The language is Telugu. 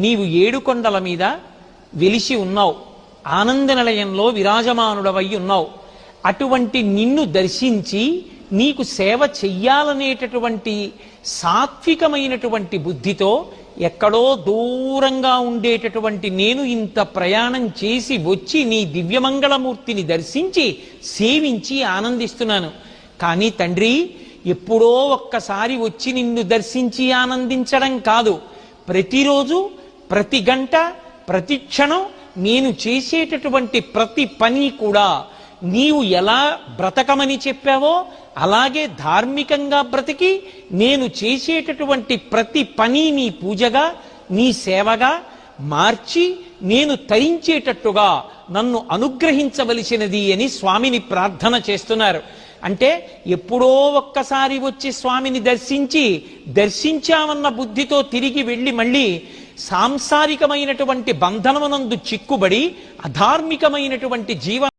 నీవు ఏడుకొండల మీద వెలిసి ఉన్నావు, ఆనంద నిలయంలో విరాజమానుడవై ఉన్నావు. అటువంటి నిన్ను దర్శించి నీకు సేవ చెయ్యాలనేటటువంటి సాత్వికమైనటువంటి బుద్ధితో ఎక్కడో దూరంగా ఉండేటటువంటి నేను ఇంత ప్రయాణం చేసి వచ్చి నీ దివ్యమంగళమూర్తిని దర్శించి సేవించి ఆనందిస్తున్నాను. కానీ తండ్రి, ఎప్పుడో ఒక్కసారి వచ్చి నిన్ను దర్శించి ఆనందించడం కాదు, ప్రతిరోజు ప్రతి గంట ప్రతి క్షణం నేను చేసేటటువంటి ప్రతి పని కూడా నీవు ఎలా బ్రతకమని చెప్పావో అలాగే ధార్మికంగా బ్రతికి నేను చేసేటటువంటి ప్రతి పని నీ పూజగా నీ సేవగా మార్చి నేను తరించేటట్టుగా నన్ను అనుగ్రహించవలసినది అని స్వామిని ప్రార్థన చేస్తున్నారు. అంటే ఎప్పుడో ఒక్కసారి వచ్చి స్వామిని దర్శించామన్న బుద్ధితో తిరిగి వెళ్ళి మళ్ళీ సాంసారికమైనటువంటి బంధనమునందు చిక్కుబడి అధార్మికమైనటువంటి జీవన